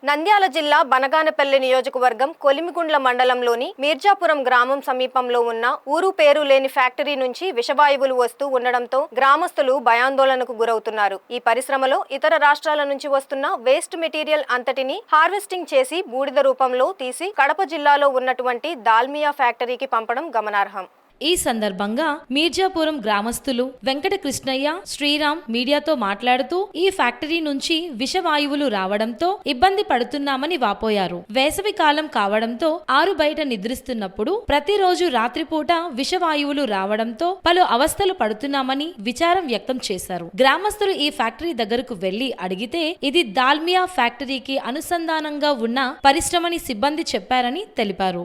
నంద్యాల జిల్లా బనగానపల్లి నియోజకవర్గం కొలిమిగుండ్ల మండలంలోని మీర్జాపురం గ్రామం సమీపంలో ఉన్న ఊరు పేరు లేని ఫ్యాక్టరీ నుంచి విషవాయువులు వస్తూ ఉండడంతో గ్రామస్తులు భయాందోళనకు గురవుతున్నారు. ఈ పరిశ్రమలో ఇతర రాష్ట్రాల నుంచి వస్తున్న వేస్ట్ మెటీరియల్ అంతటిని హార్వెస్టింగ్ చేసి బూడిద రూపంలో తీసి కడప జిల్లాలో ఉన్నటువంటి దాల్మియా ఫ్యాక్టరీకి పంపడం గమనార్హం. ఈ సందర్భంగా మీర్జాపురం గ్రామస్తులు వెంకట కృష్ణయ్య, శ్రీరామ్ మీడియాతో మాట్లాడుతూ ఈ ఫ్యాక్టరీ నుంచి విషవాయువులు రావడంతో ఇబ్బంది పడుతున్నామని వాపోయారు. వేసవి కాలం కావడంతో ఆరు బయట నిద్రిస్తున్నప్పుడు ప్రతిరోజు రాత్రిపూట విషవాయువులు రావడంతో పలు అవస్థలు పడుతున్నామని విచారం వ్యక్తం చేశారు. గ్రామస్తులు ఈ ఫ్యాక్టరీ దగ్గరకు వెళ్లి అడిగితే ఇది దాల్మియా ఫ్యాక్టరీకి అనుసంధానంగా ఉన్న పరిశ్రమని సిబ్బంది చెప్పారని తెలిపారు.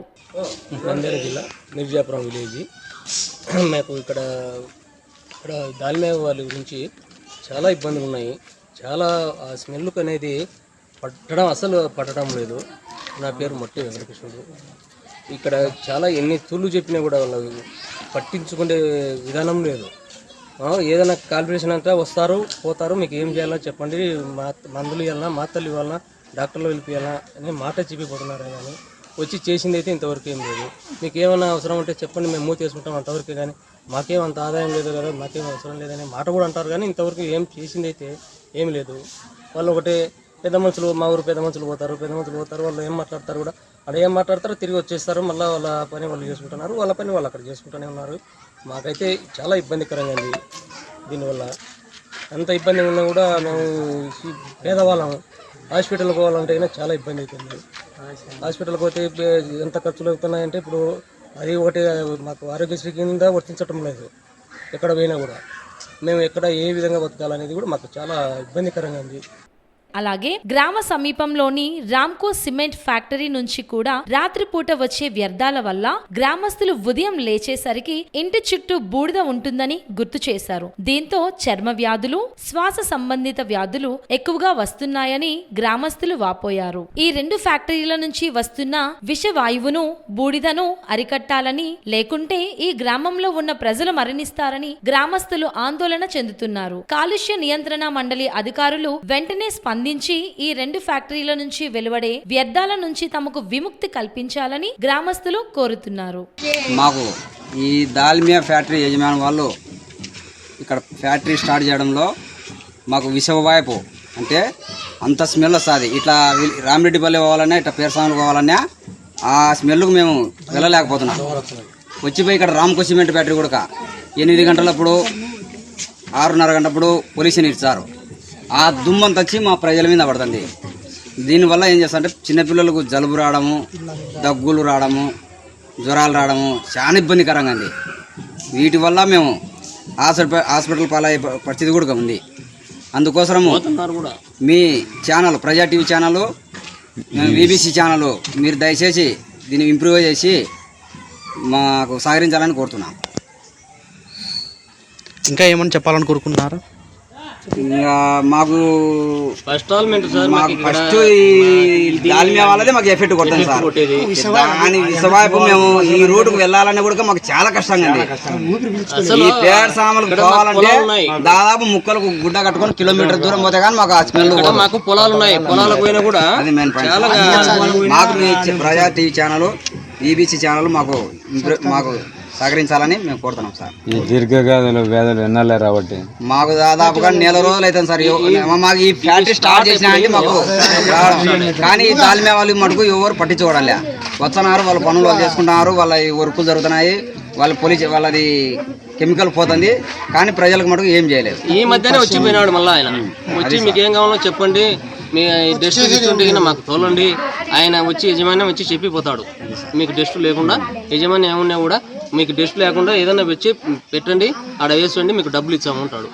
నంద్యాల జిల్లా మీర్జాపురం విలేజ్. మాకు ఇక్కడ దాల్మియా వాళ్ళ గురించి చాలా ఇబ్బందులు ఉన్నాయి. చాలా ఆ స్మెల్కు అనేది అసలు పట్టడం లేదు. నా పేరు మట్టి వెంకటకృష్ణుడు. ఇక్కడ చాలా ఎన్ని తూళ్ళు చెప్పినా కూడా వాళ్ళు పట్టించుకునే విధానం లేదు. ఏదైనా కాల్కులేషన్ అంతా వస్తారు పోతారు, మీకు ఏం చేయాలో చెప్పండి, మందులు ఇవ్వాలన్నా మాత్రలు ఇవ్వాలన్నా డాక్టర్లు వెళ్ళిపోయాలన్నా అని మాట చెప్పిపోతున్నారు. కానీ వచ్చి చేసింది అయితే ఇంతవరకు ఏం లేదు. మీకు ఏమైనా అవసరం ఉంటే చెప్పండి, మేము మూవ్ చేసుకుంటాం అంతవరకే. కానీ మాకేం అంత ఆదాయం లేదు కదా, మాకేం అవసరం లేదని మాట కూడా అంటారు. కానీ ఇంతవరకు ఏం చేసింది అయితే ఏం లేదు. వాళ్ళు ఒకటే పెద్ద మనుషులు, మా ఊరు పెద్ద మనుషులు పోతారు, వాళ్ళు ఏం మాట్లాడతారు కూడా అక్కడ ఏం మాట్లాడతారో తిరిగి వచ్చేస్తారు. మళ్ళీ వాళ్ళ పని వాళ్ళు చేసుకుంటున్నారు, వాళ్ళ పని వాళ్ళు అక్కడ చేసుకుంటూనే ఉన్నారు. మాకైతే చాలా ఇబ్బందికరంగా ఉంది. దీనివల్ల అంత ఇబ్బంది ఉన్నా కూడా మేము పేదవాళ్ళం, హాస్పిటల్కి పోవాలంటే అయినా చాలా ఇబ్బంది అవుతుంది. హాస్పిటల్కి పోతే ఎంత ఖర్చులు అవుతున్నాయంటే ఇప్పుడు అది ఒకటి మాకు ఆరోగ్యశ్రీ కింద వర్తించటం లేదు. ఎక్కడ పోయినా కూడా మేము ఎక్కడ ఏ విధంగా బతకాలనేది కూడా మాకు చాలా ఇబ్బందికరంగా ఉంది. అలాగే గ్రామ సమీపంలోని రామ్కో సిమెంట్ ఫ్యాక్టరీ నుంచి కూడా రాత్రిపూట వచ్చే వ్యర్థాల వల్ల గ్రామస్తులు ఉదయం లేచేసరికి ఇంటి చుట్టూ బూడిద ఉంటుందని గుర్తు చేశారు. దీంతో చర్మ వ్యాధులు, శ్వాస సంబంధిత వ్యాధులు ఎక్కువగా వస్తున్నాయని గ్రామస్తులు వాపోయారు. ఈ రెండు ఫ్యాక్టరీల నుంచి వస్తున్న విషవాయువును, బూడిదను అరికట్టాలని, లేకుంటే ఈ గ్రామంలో ఉన్న ప్రజలు మరణిస్తారని గ్రామస్తులు ఆందోళన చెందుతున్నారు. కాలుష్య నియంత్రణ మండలి అధికారులు వెంటనే ఈ రెండు ఫ్యాక్టరీల నుంచి వెలువడే వ్యర్థాల నుంచి తమకు విముక్తి కల్పించాలని గ్రామస్తులు కోరుతున్నారు. మాకు ఈ దాల్మియా ఫ్యాక్టరీ యజమాని వాళ్ళు ఇక్కడ ఫ్యాక్టరీ స్టార్ట్ చేయడంలో మాకు విషవాయువు అంటే అంత స్మెల్ వస్తుంది. ఇట్లా రామిరెడ్డిపల్లి పోవాలన్నా, ఇట్లా పేరుసాములు పోవాలన్నా ఆ స్మెల్కు మేము వెళ్ళలేకపోతున్నాం. వచ్చిపోయి ఇక్కడ రామ్కో సిమెంట్ ఫ్యాక్టరీ కూడా 8 గంటలప్పుడు 6:30 గంటలప్పుడు పొల్యూషన్ ఇచ్చారు. ఆ దుమ్మంతా వచ్చి మా ప్రజల మీద పడుతుంది. దీనివల్ల ఏం చేస్తారంటే చిన్నపిల్లలకు జలుబు రావడము, దగ్గులు రావడము, జ్వరాలు రావడము చాలా ఇబ్బందికరంగా ఉంది. వీటి వల్ల మేము హాస్పిటల్ పాలయ్యే పరిస్థితి కూడా ఉంది. అందుకోసము మీ ఛానల్, ప్రజా టీవీ ఛానల్, బీబీసీ ఛానల్ మీరు దయచేసి దీన్ని ఇంప్రూవ్ చేసి మాకు సహకరించాలని కోరుతున్నాం. ఇంకా ఏమని చెప్పాలని కోరుకుంటున్నారు? ఇంకా మాకు ఫస్ట్ దాల్మియా వాళ్ళదే మాకు ఎఫెక్ట్ కొడుతుంది సార్. దాని విషవాయువు మేము ఈ రోడ్డుకు వెళ్ళాలన్నా కూడా మాకు చాలా కష్టంగా ఉంది. ఈ పేడ సామాన్లు పోవాలంటే దాదాపు ముక్కలకు గుడ్డ కట్టుకొని కిలోమీటర్ దూరం పోతే కానీ మాకు ఆ స్మెల్. మాకు పొలాలు ఉన్నాయి, పొలాలకు పోయినా కూడా అది మెయిన్ పాయింట్. మాకు మీ ప్రజా టీవీ ఛానల్, బీబీసీ ఛానల్ మాకు సహకరించాలని మేము కోరుతున్నాం సార్. ఈ దీర్ఘకాలిక వ్యాధులు ఎన్నాలే రాబట్టి మాకు దాదాపుగా 1 నెల రోజులు అవుతుంది సార్. మాకు ఈ ఫ్యాక్టరీ స్టార్ట్ చేసినా అంటే మాకు కానీ ఈ దాల్మియా వాళ్ళు మటుకు ఎవరు పట్టించుకోవడంలే. వస్తున్నారు, వాళ్ళ పనులు వాళ్ళు చేసుకుంటున్నారు, వాళ్ళ వర్కులు జరుగుతున్నాయి, వాళ్ళది కెమికల్ పోతుంది, కానీ ప్రజలకు మటుకు ఏం చేయలేదు. ఈ మధ్యనే వచ్చిపోయినాడు మళ్ళీ ఆయన వచ్చి మీకు ఏం కావాలో చెప్పండి, మీ డస్ట్ తీసుకుంటే మాకు తోలండి, ఆయన వచ్చి యజమాని వచ్చి చెప్పిపోతాడు. మీకు డస్ట్ లేకుండా యజమాని ఏమన్నా కూడా మీకు డస్ట్ లేకుండా ఏదైనా వచ్చి పెట్టండి, ఆడ వేసండి, మీకు డబ్బులు ఇచ్చామంటాడు.